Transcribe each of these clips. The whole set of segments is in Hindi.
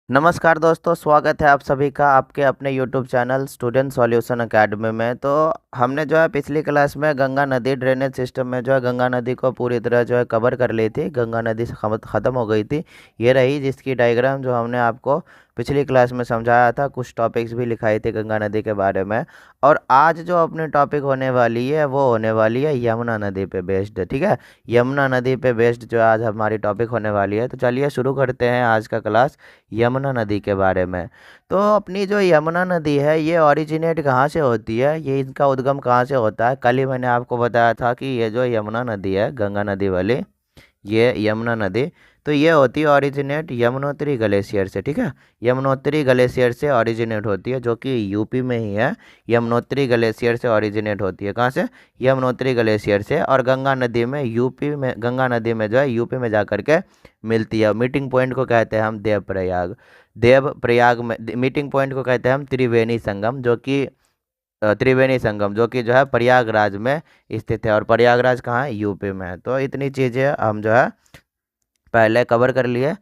नमस्कार दोस्तों, स्वागत है आप सभी का आपके अपने YouTube channel student solution academy में। तो हमने जो है पिछली क्लास में गंगा नदी ड्रेनेज सिस्टम में जो है गंगा नदी को पूरी तरह जो है कवर कर ली थी। गंगा नदी से ख़त्म हो गई थी। ये रही जिसकी डायग्राम जो हमने आपको पिछली क्लास में समझाया था। कुछ टॉपिक्स भी लिखाई थी गंगा नदी के बारे में। और आज जो अपनी टॉपिक होने वाली है वो होने वाली है यमुना नदी पे बेस्ड। ठीक है, यमुना नदी पे बेस्ड जो आज हमारी टॉपिक होने वाली है। तो चलिए शुरू करते हैं आज का क्लास यमुना नदी के बारे में। तो अपनी जो यमुना नदी है ये ओरिजिनेट कहाँ से होती है, ये इनका उद्गम कहाँ से होता है। कल ही मैंने आपको बताया था कि ये जो यमुना नदी है गंगा नदी वाली, ये यमुना नदी, तो ये होती है ओरिजिनेट यमुनोत्री ग्लेशियर से। ठीक है, यमुनोत्री ग्लेशियर से ओरिजिनेट होती है, जो कि यूपी में ही है। यमुनोत्री ग्लेशियर से ओरिजिनेट होती है। कहाँ से? यमुनोत्री ग्लेशियर से। और गंगा नदी में यूपी में, गंगा नदी में जो है यूपी में जा कर के मिलती है। मीटिंग पॉइंट को कहते हैं हम देवप्रयाग। देवप्रयाग में मीटिंग पॉइंट को कहते हैं हम त्रिवेणी संगम, जो कि त्रिवेणी संगम जो कि जो है प्रयागराज में स्थित है। और प्रयागराज कहाँ है? यूपी में है। तो इतनी चीज़ें हम जो है पहले कवर कर लिए।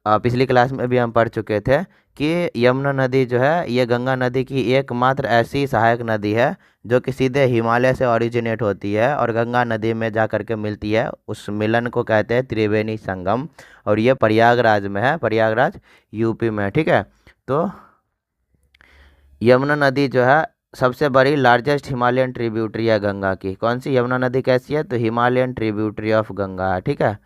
पिछली क्लास में भी हम पढ़ चुके थे कि यमुना नदी जो है ये गंगा नदी की एकमात्र ऐसी सहायक नदी है जो कि सीधे हिमालय से ओरिजिनेट होती है और गंगा नदी में जा कर के मिलती है। उस मिलन को कहते हैं त्रिवेणी संगम। और ये प्रयागराज में है, प्रयागराज यूपी में है। ठीक है, तो यमुना नदी जो है सबसे बड़ी लार्जेस्ट हिमालयन ट्रिब्यूटरी है गंगा की। कौन सी यमुना नदी कैसी है? तो हिमालयन ट्रिब्यूटरी ऑफ गंगा है। ठीक है,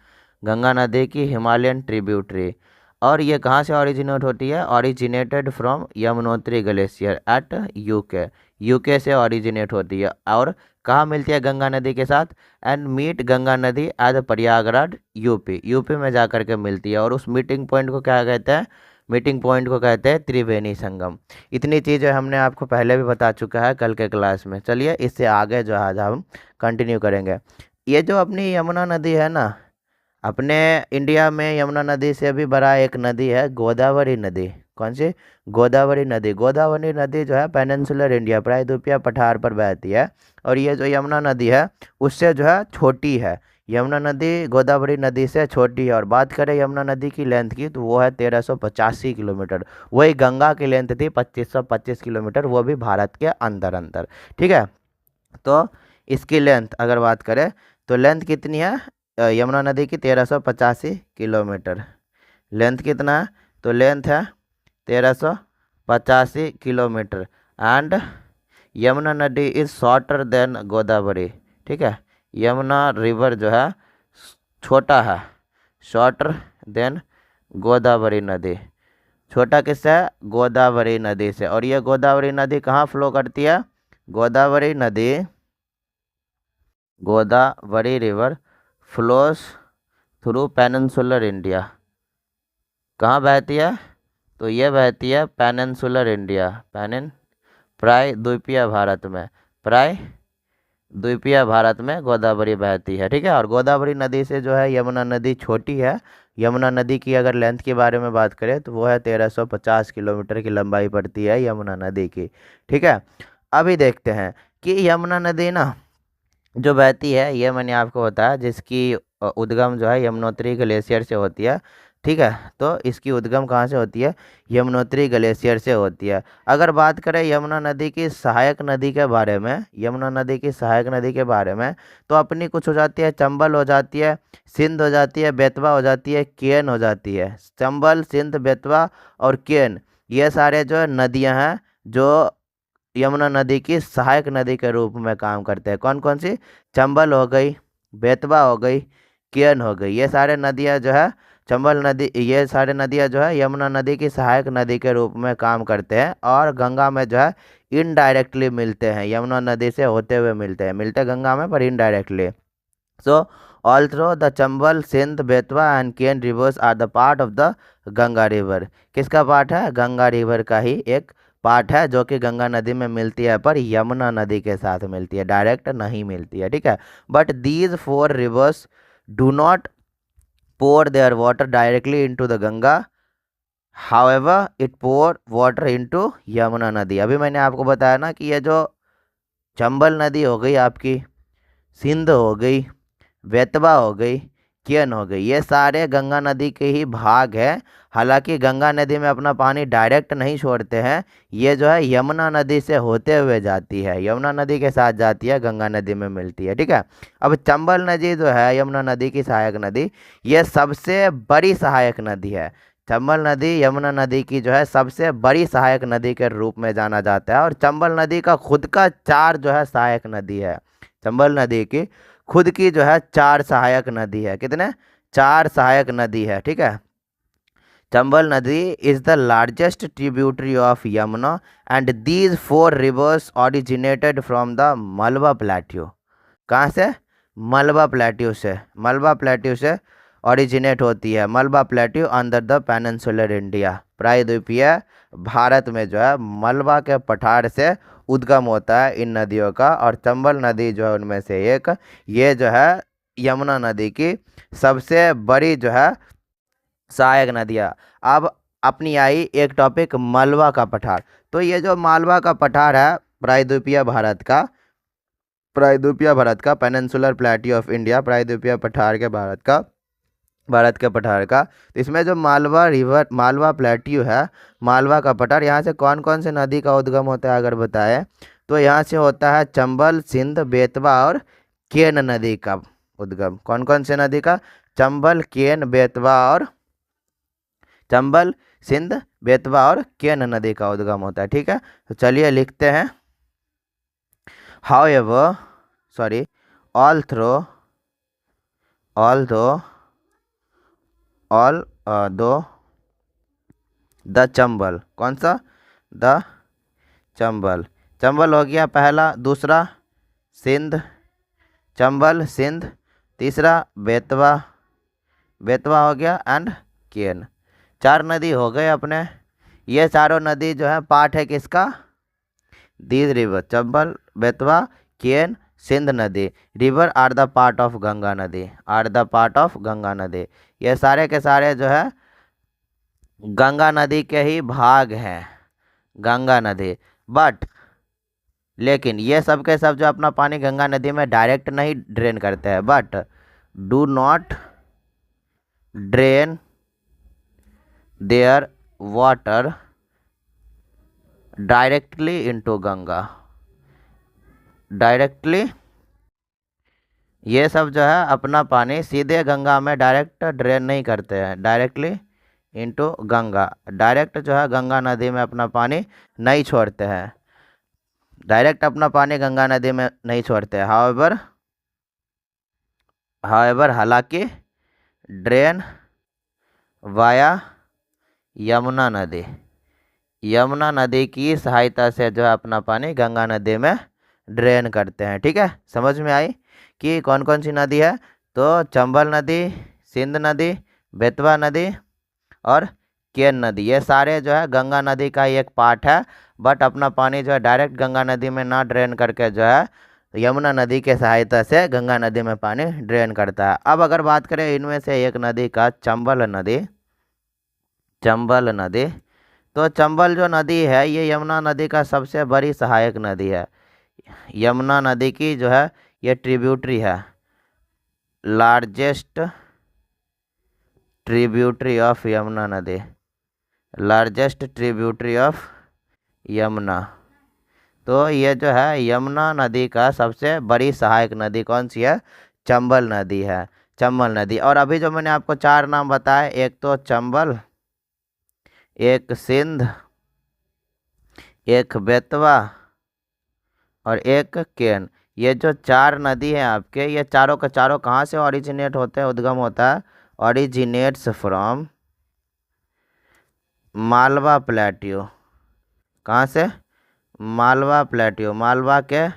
गंगा नदी की हिमालयन ट्रिब्यूटरी। और ये कहाँ से ओरिजिनेट होती है? Originated from Yamunotri glacier at UK. UK से ओरिजिनेट होती है। और कहाँ मिलती है गंगा नदी के साथ? एंड मीट गंगा नदी एट प्रयागराज यूपी। यूपी में जा कर के मिलती है। और उस मीटिंग पॉइंट को क्या कहते हैं? मीटिंग पॉइंट को कहते हैं त्रिवेणी संगम। इतनी चीज़ें हमने आपको पहले भी बता चुका है कल के क्लास में। चलिए इससे आगे जो आज हम कंटिन्यू करेंगे। ये जो अपनी यमुना नदी है ना, अपने इंडिया में यमुना नदी से भी बड़ा एक नदी है गोदावरी नदी। कौन सी? गोदावरी नदी। गोदावरी नदी जो है पेनिनसुलर इंडिया प्रायद्वीपीय पठार पर बहती है। और ये जो यमुना नदी है उससे जो है छोटी है। यमुना नदी गोदावरी नदी से छोटी है। और बात करें यमुना नदी की लेंथ की तो वो है 1385 किलोमीटर। वही गंगा की लेंथ थी 2525 किलोमीटर, वो भी भारत के अंदर अंदर। ठीक है, तो इसकी लेंथ अगर बात करें तो लेंथ कितनी है यमुना नदी की? 1385 किलोमीटर। लेंथ कितना है? तो लेंथ है 1385 किलोमीटर। एंड यमुना नदी इज शॉर्टर देन गोदावरी। ठीक है, यमुना रिवर जो है छोटा है, शॉर्टर देन गोदावरी नदी। छोटा किससे है? गोदावरी नदी से। और ये गोदावरी नदी कहाँ फ्लो करती है? गोदावरी नदी, Godavari river flows through peninsular India. कहाँ बहती है? तो ये बहती है पेनिनसुलर इंडिया, प्रायद्वीपीय भारत में, प्रायद्वीपीय भारत में गोदावरी बहती है। ठीक है, और गोदावरी नदी से जो है यमुना नदी छोटी है। यमुना नदी की अगर लेंथ के बारे में बात करें तो वो है 1350 किलोमीटर की लंबाई पड़ती है यमुना नदी की। ठीक है, अभी देखते हैं कि यमुना नदी ना जो बहती है, ये मैंने आपको बताया, जिसकी उद्गम जो है यमुनोत्री ग्लेशियर से होती है। ठीक है, तो इसकी उद्गम कहाँ से होती है? यमुनोत्री ग्लेशियर से होती है। अगर बात करें यमुना नदी की सहायक नदी के बारे में, यमुना नदी की सहायक नदी के बारे में, तो अपनी कुछ हो जाती है, चंबल हो जाती है, सिंध हो जाती है, बेतवा हो जाती है, केन हो जाती है। चंबल, सिंध, बेतवा और केन, ये सारे जो नदियाँ हैं जो यमुना नदी की सहायक नदी के रूप में काम करते हैं। कौन कौन सी? चंबल हो गई, बेतवा हो गई, केन हो गई। ये सारे नदियाँ जो है चंबल नदी, ये सारे नदियाँ जो है यमुना नदी की सहायक नदी के रूप में काम करते हैं। और गंगा में जो है इनडायरेक्टली मिलते हैं, यमुना नदी से होते हुए मिलते गंगा में पर indirectly. So although the Chambal, Sindh, Betwa and Ken rivers are the part of the Ganga river. किसका पार्ट है? गंगा रिवर का ही एक पार्ट है, जो कि गंगा नदी में मिलती है पर यमुना नदी के साथ मिलती है, डायरेक्ट नहीं मिलती है। ठीक है, but these four rivers do not pour their water directly into the Ganga, however it pour water into Yamuna नदी। अभी मैंने आपको बताया ना कि ये जो चंबल नदी हो गई आपकी, सिंध हो गई, बेतवा हो गई, केन हो गई, ये सारे गंगा नदी के ही भाग है। हालांकि गंगा नदी में अपना पानी डायरेक्ट नहीं छोड़ते हैं, ये जो है यमुना नदी से होते हुए जाती है, यमुना नदी के साथ जाती है, गंगा नदी में मिलती है। ठीक है, अब चंबल नदी जो है यमुना नदी की सहायक नदी, ये सबसे बड़ी सहायक नदी है। चंबल नदी यमुना नदी की जो है सबसे बड़ी सहायक नदी के रूप में जाना जाता है। और चंबल नदी का खुद का 4 जो है सहायक नदी है। चंबल नदी की खुद की जो है 4 सहायक नदी है। कितने? 4 सहायक नदी है। ठीक है, चंबल नदी is the largest tributary of Yamuna and these 4 reverse originated from the मलबा प्लेट्यू। कहाँ से? मलबा प्लेट्यू से। मलबा प्लेट्यू से ओरिजिनेट होती है। मलबा plateau under the peninsular India, प्रायद्वीपीय भारत में जो है मलबा के पठार से उद्गम होता है इन नदियों का। और चंबल नदी जो है उनमें से एक, ये जो है यमुना नदी की सबसे बड़ी जो है सहायक नदियाँ। अब अपनी आई एक टॉपिक मलबा का पठार। तो ये जो मालवा का पठार है प्रायद्वीपीय भारत का पेनिनसुलर प्लेट्यू ऑफ इंडिया, प्रायद्वीपीय पठार के भारत के पठार का, तो इसमें जो मालवा रिवर, मालवा प्लेट्यू है, मालवा का पठार, यहाँ से कौन कौन से नदी का उद्गम होता है अगर बताएं तो यहाँ से होता है चंबल, सिंध, बेतवा और केन नदी का उद्गम। कौन कौन से नदी का? चंबल, केन, बेतवा और चंबल, सिंध, बेतवा और केन नदी का उद्गम होता है। ठीक है, तो चलिए लिखते हैं। although द चंबल, कौन सा? द चंबल। चंबल हो गया पहला। दूसरा सिंध, चंबल, सिंध। तीसरा बेतवा, बेतवा हो गया एंड केन। 4 नदी हो गए अपने। ये चारों नदी जो है पार्ट है किसका? दीज रिवर, चंबल, बेतवा, केन, सिंध नदी। River are the part of Ganga नदी, are the part of Ganga नदी। ये सारे के सारे जो है गंगा नदी के ही भाग हैं, गंगा नदी। बट लेकिन ये सब के सब जो अपना पानी गंगा नदी में डायरेक्ट नहीं ड्रेन करते हैं, but do not drain their water directly into Ganga. Directly ये सब जो है अपना पानी सीधे गंगा में डायरेक्ट ड्रेन नहीं करते हैं, डायरेक्टली इनटू गंगा। डायरेक्ट जो है गंगा नदी में अपना पानी नहीं छोड़ते हैं, डायरेक्ट अपना पानी गंगा नदी में नहीं छोड़ते हैं। हाउएवर हालांकि ड्रेन वाया यमुना नदी, यमुना नदी की सहायता से जो है अपना पानी गंगा नदी में ड्रेन करते हैं। ठीक है, समझ में आई कि कौन कौन सी नदी है? तो चंबल नदी, सिंध नदी, बेतवा नदी और केन नदी, ये सारे जो है गंगा नदी का एक पार्ट है। बट अपना पानी जो है डायरेक्ट गंगा नदी में ना ड्रेन करके जो है यमुना नदी के सहायता से गंगा नदी में पानी ड्रेन करता है। अब अगर बात करें इनमें से एक नदी का, चंबल नदी, चंबल नदी, तो चंबल जो नदी है ये यमुना नदी का सबसे बड़ी सहायक नदी है। यमुना नदी की जो है ये ट्रिब्यूटरी है, लार्जेस्ट ट्रिब्यूटरी ऑफ यमुना नदी, लार्जेस्ट ट्रिब्यूटरी ऑफ यमुना। तो ये जो है यमुना नदी का सबसे बड़ी सहायक नदी कौन सी है? चंबल नदी है, चंबल नदी। और अभी जो मैंने आपको 4 नाम बताए, एक तो चंबल, एक सिंध, एक बेतवा और एक केन। ये जो 4 नदी है आपके, ये चारों के चारों कहाँ से ओरिजिनेट होते हैं, उद्गम होता है? Originates from Malwa plateau. कहाँ से? मालवा प्लेट्यू, मालवा के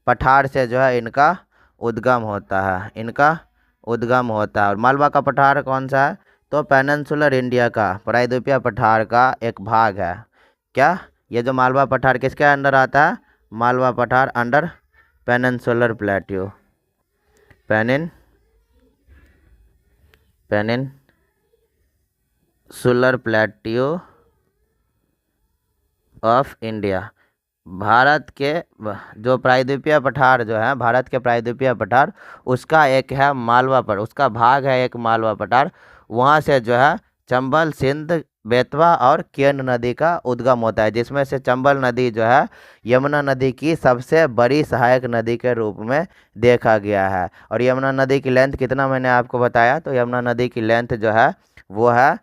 पठार से जो है इनका उद्गम होता है, इनका उद्गम होता है। और मालवा का पठार कौन सा है? तो पेनिनसुलर इंडिया का प्रायद्वीपीय पठार का एक भाग है। क्या ये जो मालवा पठार किसके अंडर आता है? मालवा पठार under peninsular plateau, peninsular plateau of India. Bharat के जो प्रायद्वीपीय पठार जो है, भारत के प्रायद्वीपीय पठार, उसका एक है मालवा पर, उसका भाग है एक मालवा पठार। वहाँ से जो है चंबल, सिंध, बेतवा और केन नदी का उद्गम होता है, जिसमें से चंबल नदी जो है यमुना नदी की सबसे बड़ी सहायक नदी के रूप में देखा गया है। और यमुना नदी की लेंथ कितना मैंने आपको बताया, तो यमुना नदी की लेंथ जो है वो है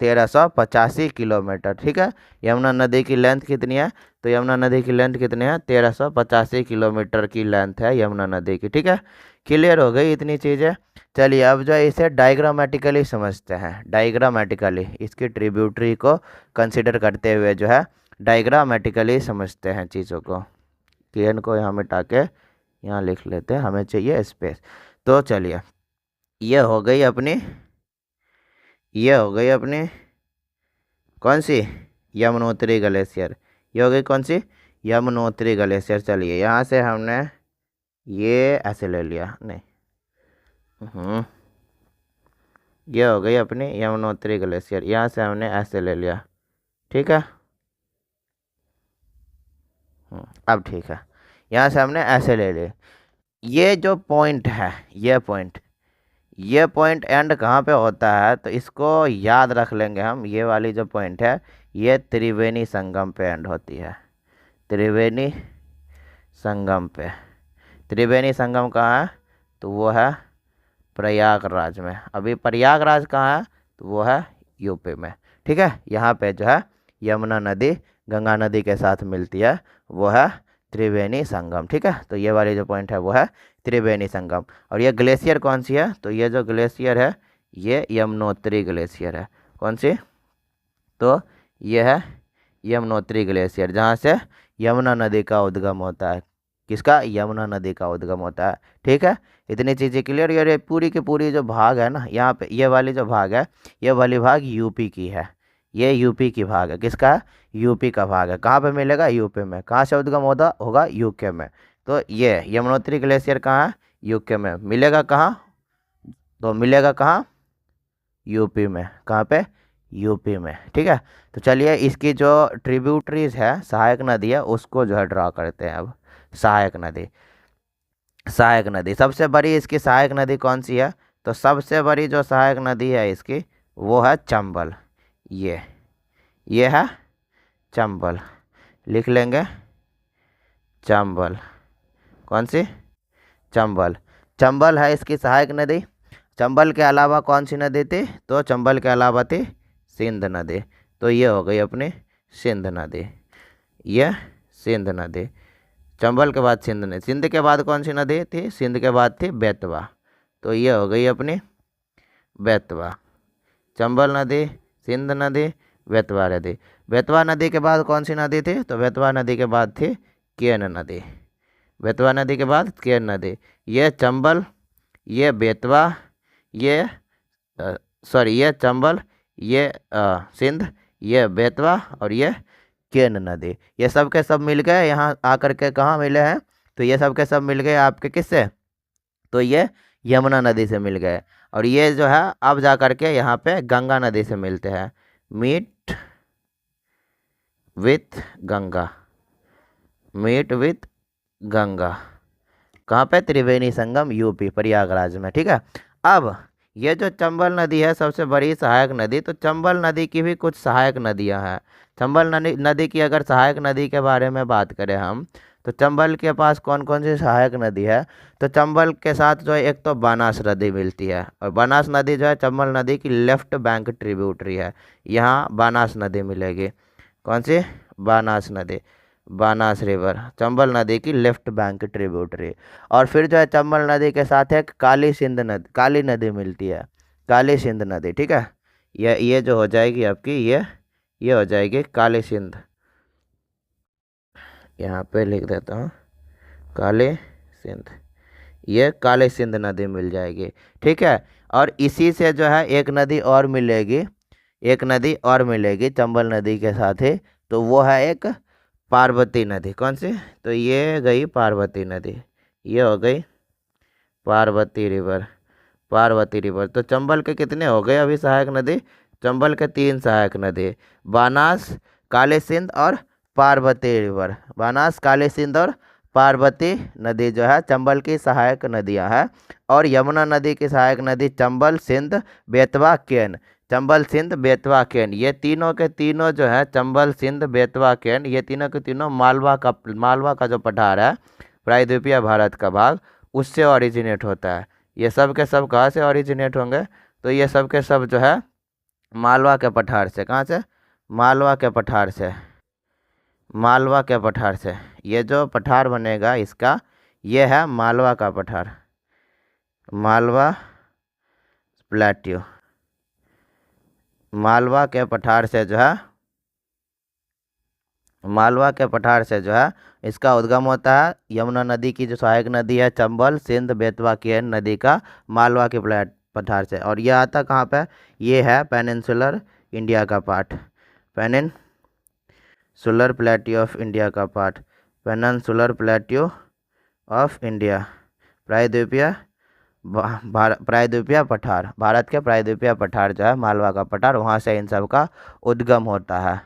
1385 किलोमीटर। ठीक है, यमुना नदी की लेंथ कितनी है, तो यमुना नदी की लेंथ कितनी है, 1385 किलोमीटर की लेंथ है यमुना नदी की। ठीक है, क्लियर हो गई इतनी चीज़ें। चलिए अब जो है इसे डायग्रामेटिकली समझते हैं। डायग्रामेटिकली इसकी ट्रिब्यूटरी को कंसिडर करते हुए जो है डायग्रामेटिकली समझते हैं चीज़ों को। केन को यहाँ मिटा के यहाँ लिख लेते हैं, हमें चाहिए स्पेस। तो चलिए ये हो गई अपनी, ये हो गई अपनी कौन सी, यमुनोत्री ग्लेशियर। ये हो गई कौन सी, यमुनोत्री ग्लेशियर। चलिए यहाँ से हमने ये ऐसे ले लिया, नहीं ये हो गई अपनी यमुनोत्री ग्लेशियर, यहाँ से हमने ऐसे ले लिया। ठीक है, अब ठीक है, यहाँ से हमने ऐसे ले लिया। ये जो पॉइंट है, ये पॉइंट एंड कहाँ पे होता है, तो इसको याद रख लेंगे हम। ये वाली जो पॉइंट है ये त्रिवेणी संगम पे एंड होती है। त्रिवेणी संगम पे, त्रिवेणी संगम कहाँ है, तो वो है प्रयागराज में। अभी प्रयागराज कहाँ है, तो वो है यूपी में। ठीक है, यहाँ पे जो है यमुना नदी गंगा नदी के साथ मिलती है, वो है त्रिवेणी संगम। ठीक है, तो ये वाली जो पॉइंट है वो है त्रिवेणी संगम। और ये ग्लेशियर कौन सी है, तो ये जो ग्लेशियर है ये यमुनोत्री ग्लेशियर है। कौन सी, तो ये है यमुनोत्री ग्लेशियर, जहाँ से यमुना नदी का उद्गम होता है। किसका, यमुना नदी का उद्गम होता है। ठीक है, इतनी चीज़ें क्लियर। ये पूरी की पूरी जो भाग है ना, यहाँ पे ये वाली जो भाग है, ये वाली भाग यूपी की है। ये यूपी की भाग है, किसका है, यूपी का भाग है। कहाँ पे मिलेगा, यूपी में। कहाँ से उद्गम होता होगा, यूके में। तो ये यमुनोत्री ग्लेशियर कहाँ है, यूके में। मिलेगा कहाँ, तो मिलेगा कहाँ, यूपी में। कहाँ पे, यूपी में। ठीक है, तो चलिए इसकी जो ट्रिब्यूटरीज है, सहायक नदी है, उसको जो है ड्रा करते हैं अब। सहायक नदी, सहायक नदी सबसे बड़ी इसकी सहायक नदी कौन सी है, तो सबसे बड़ी जो सहायक नदी है इसकी वो है चंबल। ये है चंबल, लिख लेंगे चंबल। कौन सी, चंबल। चंबल है इसकी सहायक नदी। चंबल के अलावा कौन सी नदी थी, तो चंबल के अलावा थी सिंध नदी। तो ये हो गई अपनी सिंध नदी, ये सिंध नदी। चंबल के बाद सिंध नदी, सिंध के बाद कौन सी नदी थी, सिंध के बाद थी बेतवा। तो ये हो गई अपनी बेतवा। चंबल नदी, सिंध नदी, बेतवा नदी। बेतवा नदी के बाद कौन सी नदी थी, तो बेतवा नदी के बाद थी केन नदी। बेतवा नदी के बाद केन नदी। ये चंबल, ये बेतवा, ये ये चंबल, ये सिंध, ये बेतवा और ये केन नदी। ये सब के सब मिल गए यहाँ आकर के, कहाँ मिले हैं, तो ये सब के सब मिल गए आपके किससे, तो ये यमुना नदी से मिल गए। और ये जो है अब जा कर के यहाँ पे गंगा नदी से मिलते हैं। Meet with Ganga, meet with Ganga. कहाँ पे, त्रिवेणी संगम, यूपी, प्रयागराज में। ठीक है, अब ये जो चंबल नदी है सबसे बड़ी सहायक नदी, तो चंबल नदी की भी कुछ सहायक नदियां हैं। चंबल नदी की अगर सहायक नदी के बारे में बात करें हम, तो चंबल के पास कौन कौन सी सहायक नदी है, तो चंबल के साथ जो है एक तो बानास नदी मिलती है, और बानास नदी जो है चंबल नदी की लेफ्ट बैंक ट्रिब्यूटरी है। यहाँ बानास नदी मिलेगी। कौन सी, बानास नदी, बानास रिवर, चंबल नदी की लेफ्ट बैंक ट्रिब्यूटरी। और फिर जो है चंबल नदी के साथ एक काली सिंध नदी, काली नदी मिलती है, काली सिंध नदी। ठीक है, ये जो हो जाएगी आपकी, ये हो जाएगी काली सिंध। यहाँ पे लिख देता हूँ काली सिंध, ये काली सिंध नदी मिल जाएगी। ठीक है, और इसी से जो है एक नदी और मिलेगी, एक नदी और मिलेगी चंबल नदी के साथ ही, तो वो है एक पार्वती नदी। कौन सी, तो ये गई पार्वती नदी, ये हो गई पार्वती रिवर, पार्वती रिवर। तो चंबल के कितने हो गए अभी सहायक नदी, चंबल के 3 सहायक नदी, बानास, काली सिंध और पार्वती रिवर, बानास, काली सिंध और पार्वती नदी जो है चंबल की सहायक नदियां हैं। और यमुना नदी की सहायक नदी चंबल, सिंध, बेतवा, केन। चंबल, सिंध, बेतवा, केन, ये तीनों के तीनों जो है चंबल, सिंध, बेतवा, केन, ये तीनों के तीनों मालवा का जो पठार है प्रायद्वीपीय भारत का भाग, उससे ओरिजिनेट होता है। ये सब के सब कहाँ से ओरिजिनेट होंगे? तो ये सब के सब जो है मालवा के पठार से। कहाँ से? मालवा के पठार से। मालवा के पठार से ये जो पठार बनेगा इसका, ये है मालवा का पठार, मालवा प्लेट्यू। मालवा के पठार से जो है, मालवा के पठार से जो है इसका उद्गम होता है। यमुना नदी की जो सहायक नदी है चंबल, सिंध, बेतवा, केन नदी का मालवा के पठार से। और ये आता कहाँ पे? ये है पेनिनसुलर इंडिया का part, peninsular plateau of India का part, peninsular plateau of India, प्रायद्वीपीय प्रायद्वीपीय पठार, भारत के प्रायद्वीपीय पठार जो है मालवा का पठार, वहाँ से इन सब का उद्गम होता है।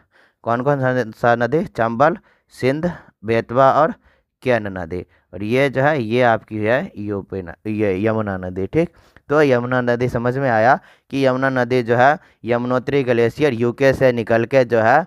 कौन कौन सा नदी? चंबल, सिंध, बेतवा और केन नदी। और ये जो है ये आपकी है यूपी ये यमुना नदी। ठीक, तो यमुना नदी समझ में आया कि यमुना नदी जो है यमुनोत्री ग्लेशियर यूके से निकल के जो है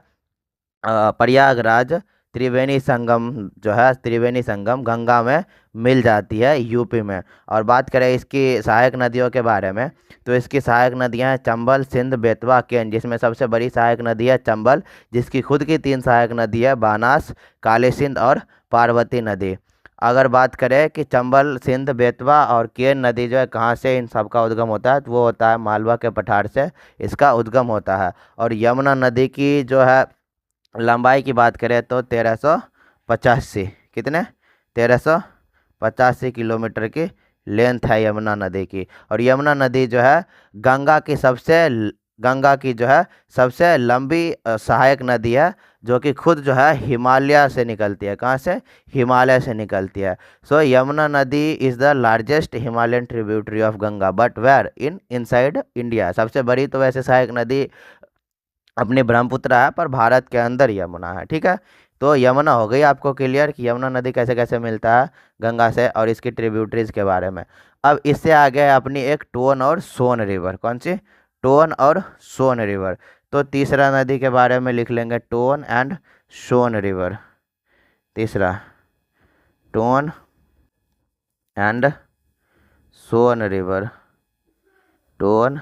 प्रयागराज त्रिवेणी संगम जो है, त्रिवेणी संगम गंगा में मिल जाती है यूपी में। और बात करें इसकी सहायक नदियों के बारे में, तो इसकी सहायक नदियां हैं चंबल, सिंध, बेतवा, केन, जिसमें सबसे बड़ी सहायक नदी है चंबल, जिसकी खुद की 3 सहायक नदी है, बानास, काली सिंध और पार्वती नदी। अगर बात करें कि चंबल, सिंध, बेतवा और केन नदी जो है कहाँ से इन सब का उद्गम होता है, तो वो होता है मालवा के पठार से इसका उद्गम होता है। और यमुना नदी की जो है लंबाई की बात करें तो 1385, कितने? 1385 किलोमीटर की लेंथ है यमुना नदी की। और यमुना नदी जो है गंगा की जो है सबसे लंबी सहायक नदी है, जो कि खुद जो है हिमालय से निकलती है। कहाँ से? हिमालय से निकलती है। सो यमुना नदी is the largest Himalayan tributary of Ganga, but where inside India. सबसे बड़ी तो वैसे सहायक नदी अपनी ब्रह्मपुत्र है, पर भारत के अंदर यमुना है। ठीक है, तो यमुना हो गई आपको क्लियर कि यमुना नदी कैसे कैसे मिलता है गंगा से और इसकी ट्रिब्यूटरीज के बारे में। अब इससे आगे है अपनी एक टोन और सोन रिवर। कौन सी? टोन और सोन रिवर। तो तीसरा नदी के बारे में लिख लेंगे टोन एंड सोन रिवर। तीसरा Tons and Son river, Tons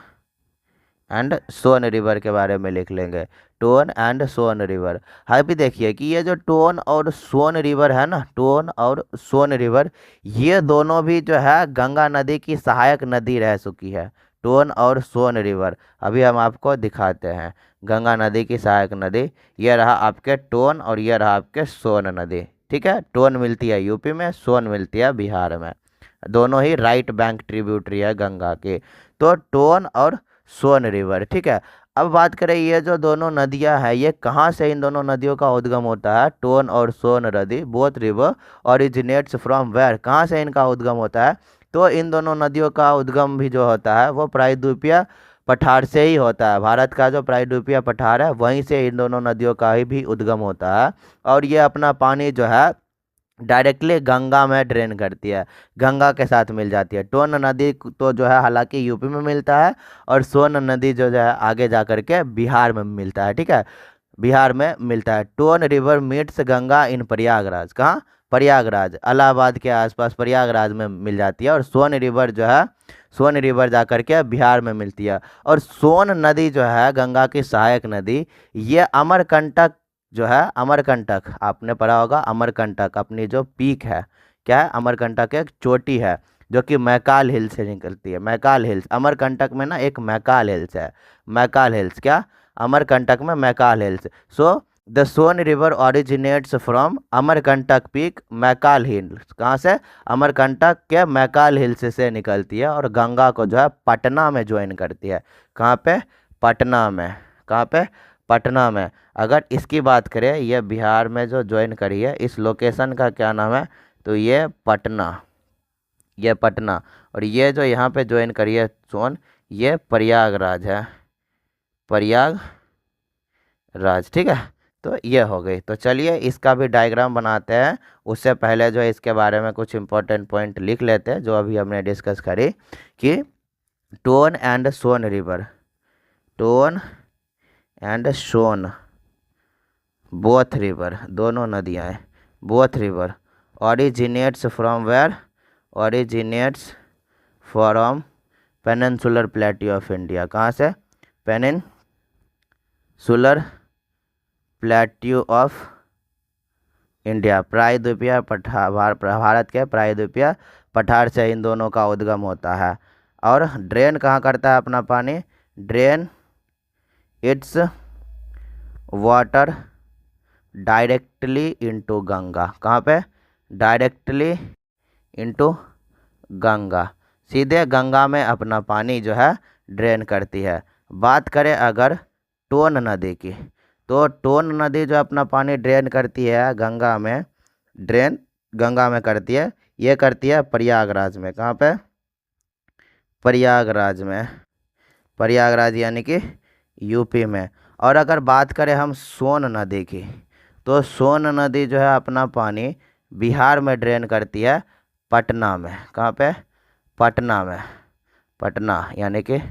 and Son river के बारे में लिख लेंगे, टोन एंड सोन रिवर। हाँ भी देखिए कि ये जो टोन और सोन रिवर है ना, टोन और सोन रिवर, ये दोनों भी जो है गंगा नदी की सहायक नदी रह चुकी है, टोन और सोन रिवर। अभी हम आपको दिखाते हैं गंगा नदी की सहायक नदी, ये रहा आपके टोन और ये रहा आपके सोन नदी। ठीक है, टोन मिलती है यूपी में, सोन मिलती है बिहार में, दोनों ही राइट बैंक ट्रिब्यूटरी है गंगा की। तो टोन और सोन रिवर। ठीक है, अब बात करें ये जो दोनों नदियां हैं, ये कहाँ से इन दोनों नदियों का उद्गम होता है? टोन और सोन नदी, both river originates from where, कहाँ से इनका उद्गम होता है? तो इन दोनों नदियों का उद्गम भी जो होता है वो प्रायद्वीपीय पठार से ही होता है। भारत का जो प्रायद्वीपीय पठार है वहीं से इन दोनों नदियों का ही भी उद्गम होता है। और ये अपना पानी जो है डायरेक्टली गंगा में ड्रेन करती है, गंगा के साथ मिल जाती है। टोन नदी तो जो है हालांकि यूपी में मिलता है, और सोन नदी जो है आगे जा कर के बिहार में मिलता है। ठीक है, बिहार में मिलता है। टोन रिवर मीट्स गंगा इन प्रयागराज। कहाँ? प्रयागराज, इलाहाबाद के आसपास प्रयागराज में मिल जाती है। और सोन रिवर जो है, सोन रिवर जा कर के बिहार में मिलती है। और सोन नदी जो है गंगा की सहायक नदी, ये अमरकंटक जो है, अमरकंटक आपने पढ़ा होगा, अमरकंटक अपनी जो पीक है, क्या है? अमरकंटक एक चोटी है जो कि मैकाल हिल से निकलती है। मैकाल हिल्स, अमरकंटक में ना एक मैकाल हिल्स है, मैकाल हिल्स, क्या? अमरकंटक में Maikal hills. So the Son river originates from Amarkantak peak, Maikal hills. कहाँ से? अमरकंटक के मैकाल हिल्स से निकलती है और गंगा को जो है पटना में ज्वाइन करती है। कहाँ पे? पटना में। कहाँ पे? पटना में। अगर इसकी बात करें, ये बिहार में जो ज्वाइन करी है, इस लोकेशन का क्या नाम है? तो ये पटना, ये पटना। और ये जो यहाँ पे ज्वाइन करी है सोन, ये प्रयागराज है, प्रयागराज। ठीक है, तो ये हो गई। तो चलिए इसका भी डायग्राम बनाते हैं। उससे पहले जो है इसके बारे में कुछ इंपॉर्टेंट पॉइंट लिख लेते हैं जो अभी हमने डिस्कस करी कि Tons and Son river, Tons and Son both river, दोनों नदियाँ हैं, both river originates from where, originates from peninsular plateau of India. कहाँ से? पेनिनसुलर प्लेट्यू ऑफ इंडिया, प्रायद्वीपीय भारत के प्रायद्वीपीय पठार से इन दोनों का उद्गम होता है। और ड्रेन कहाँ करता है अपना पानी? Drain it's water directly into Ganga. कहाँ पे? डायरेक्टली इनटू गंगा, सीधे गंगा में अपना पानी जो है ड्रेन करती है। बात करें अगर टोन नदी की, तो टोन नदी जो अपना पानी ड्रेन करती है गंगा में, ड्रेन गंगा में करती है, ये करती है प्रयागराज में। कहाँ पे? प्रयागराज में, प्रयागराज यानी कि यूपी में। और अगर बात करें हम सोन नदी की, तो सोन नदी जो है अपना पानी बिहार में ड्रेन करती है, पटना में। कहाँ पे? पटना में, पटना यानी कि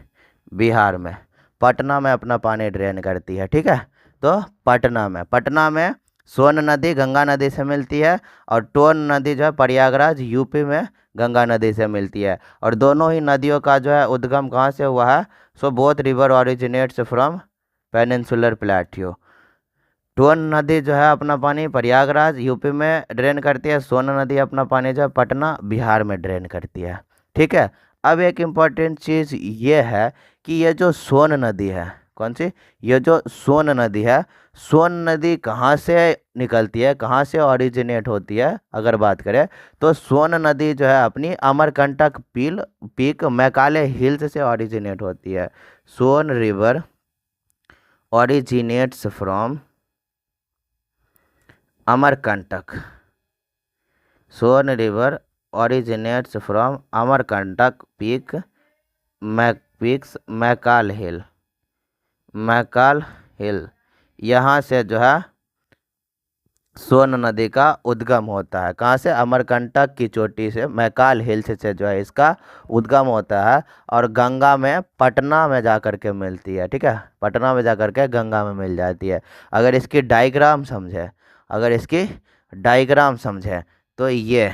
बिहार में, पटना में अपना पानी ड्रेन करती है। ठीक है, तो पटना में सोन नदी गंगा नदी से मिलती है और टोन नदी जो है प्रयागराज यूपी में गंगा नदी से मिलती है। और दोनों ही नदियों का जो है उद्गम कहाँ से हुआ है? So both river originates from peninsular plateau. Tone नदी जो है अपना पानी प्रयागराज यूपी में ड्रेन करती है, सोन नदी अपना पानी जो है पटना बिहार में ड्रेन करती है। ठीक है, अब एक इम्पॉर्टेंट चीज़ ये है कि ये जो सोन नदी है, कौन सी? ये जो सोन नदी है, सोन नदी कहाँ से निकलती है, कहाँ से ओरिजिनेट होती है? अगर बात करें तो सोन नदी जो है अपनी अमरकंटक पीक मैकाले हिल्स से ओरिजिनेट होती है। Son river originates from Amarkantak, Son river originates from Amarkantak Maikal hill, यहाँ से जो है सोन नदी का उद्गम होता है। कहाँ से? अमरकंटक की चोटी से, मैकाल हिल्स से जो है इसका उद्गम होता है और गंगा में पटना में जा कर के मिलती है। ठीक है, पटना में जा कर के गंगा में मिल जाती है। अगर इसकी डायग्राम समझे, अगर इसकी डायग्राम समझे तो ये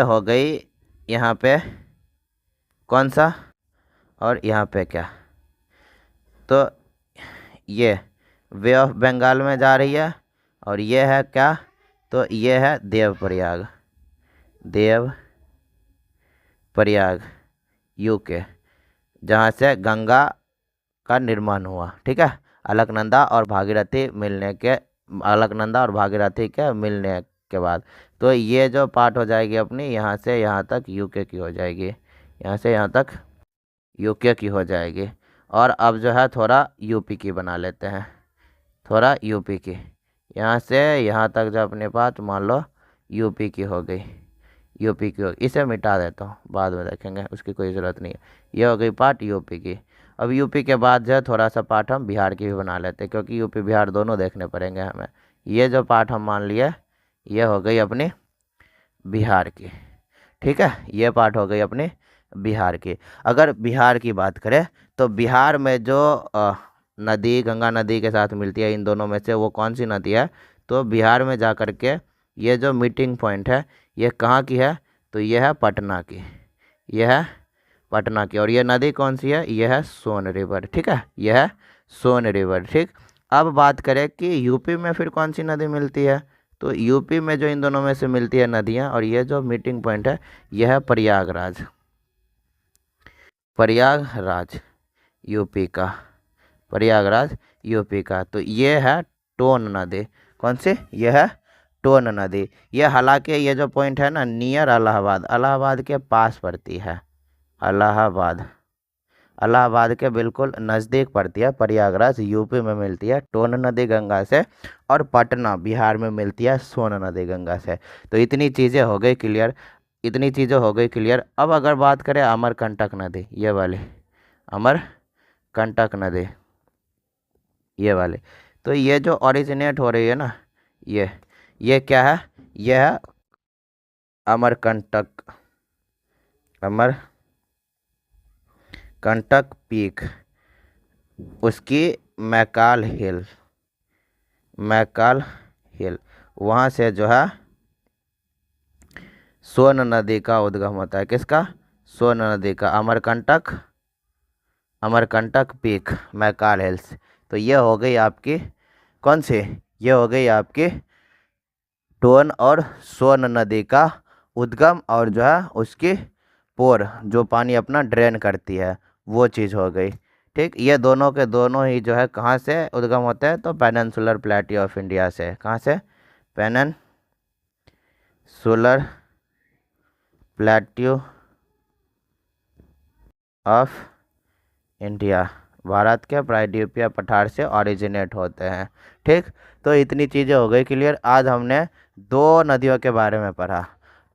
हो गई यहाँ पे कौन सा, और यहाँ पे क्या? तो ये वे ऑफ बंगाल में जा रही है और ये है क्या? तो ये है देवप्रयाग यूके, जहाँ से गंगा का निर्माण हुआ। ठीक है, अलकनंदा और भागीरथी के मिलने के बाद। तो ये जो पार्ट हो जाएगी अपनी, यहाँ से यहाँ तक यूके की हो जाएगी, यहाँ से यहाँ तक यूके की हो जाएगी। और अब जो है थोड़ा यूपी की बना लेते हैं, थोड़ा यूपी की, यहाँ से यहाँ तक जो अपने पास मान लो यूपी की हो गई, यूपी की हो, इसे मिटा देता हूँ, बाद में देखेंगे, उसकी कोई ज़रूरत नहीं है। ये हो गई पार्ट यूपी की। अब यूपी के बाद जो है थोड़ा सा पार्ट हम बिहार की भी बना लेते हैं, क्योंकि यूपी बिहार दोनों देखने पड़ेंगे हमें। ये जो पार्ट हम मान लिए, ये हो गई अपनी बिहार की। ठीक है, ये पार्ट हो गई अपनी बिहार की। अगर बिहार की बात करें तो बिहार में जो नदी गंगा नदी के साथ मिलती है, इन दोनों में से वो कौन सी नदी है? तो बिहार में जा कर के ये जो मीटिंग पॉइंट है, ये कहाँ की है? तो ये है पटना की, ये है पटना की। और ये नदी कौन सी है? ये है सोन रिवर। ठीक है, ये है सोन रिवर। ठीक, अब बात करें कि यूपी में फिर कौन सी नदी मिलती है? तो यूपी में जो इन दोनों में से मिलती है नदियाँ, और ये जो मीटिंग पॉइंट है, यह है प्रयागराज, प्रयागराज यूपी का, प्रयागराज यूपी का। तो ये है टोन नदी। कौन सी? ये है टोन नदी। ये हालांकि ये जो पॉइंट है ना, नियर इलाहाबाद के पास पड़ती है, इलाहाबाद के बिल्कुल नज़दीक पड़ती है। प्रयागराज यूपी में मिलती है टोन नदी गंगा से, और पटना बिहार में मिलती है सोन नदी गंगा से। तो इतनी चीज़ें हो गई क्लियर। अब अगर बात करें अमरकंटक नदी, ये वाली अमरकंटक नदी, ये वाले। तो ये जो ओरिजिनेट हो रही है ना, ये क्या है, ये है अमरकंटक, अमरकंटक पीक, उसकी मैकाल हिल, मैकाल हिल, वहाँ से जो है सोन नदी का उद्गम होता है। किसका? सोन नदी का। Amarkantak peak, Maikal hills. तो ये हो गई आपकी कौन सी, ये हो गई आपकी टोन और सोन नदी का उद्गम, और जो है उसकी पोर जो पानी अपना ड्रेन करती है, वो चीज़ हो गई। ठीक, ये दोनों के दोनों ही जो है कहाँ से उद्गम होते हैं, तो पेनिनसुलर प्लेटियो ऑफ इंडिया से। कहाँ से? Peninsular plateau of India, Bharat के प्रायद्वीपीय पठार से ओरिजिनेट होते हैं। ठीक, तो इतनी चीज़ें हो गई क्लियर। आज हमने दो नदियों के बारे में पढ़ा।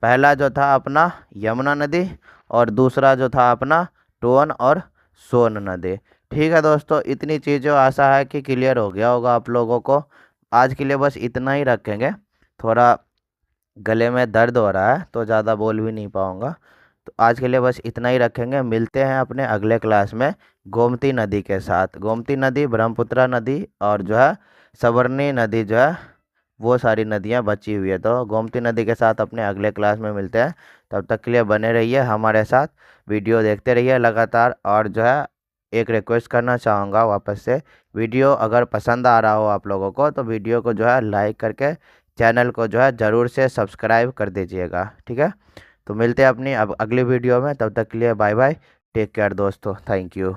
पहला जो था अपना यमुना नदी, और दूसरा जो था अपना टोन और सोन नदी। ठीक है दोस्तों, इतनी चीज़ें आशा है कि क्लियर हो गया होगा आप लोगों को। आज के लिए बस इतना ही रखेंगे, थोड़ा गले में दर्द हो रहा है तो ज़्यादा बोल भी नहीं पाऊँगा। तो आज के लिए बस इतना ही रखेंगे। मिलते हैं अपने अगले क्लास में गोमती नदी के साथ। गोमती नदी, ब्रह्मपुत्र नदी और जो है सवर्णी नदी, जो है वो सारी नदियाँ बची हुई है। तो गोमती नदी के साथ अपने अगले क्लास में मिलते हैं। तब तक के लिए बने रहिए हमारे साथ, वीडियो देखते रहिए लगातार। और जो है एक रिक्वेस्ट करना चाहूँगा वापस से, वीडियो अगर पसंद आ रहा हो आप लोगों को तो वीडियो को जो है लाइक करके चैनल को जो है ज़रूर से सब्सक्राइब कर दीजिएगा। ठीक है, तो मिलते हैं अपनी अब अगली वीडियो में। तब तक के लिए बाय बाय, टेक केयर दोस्तों, थैंक यू।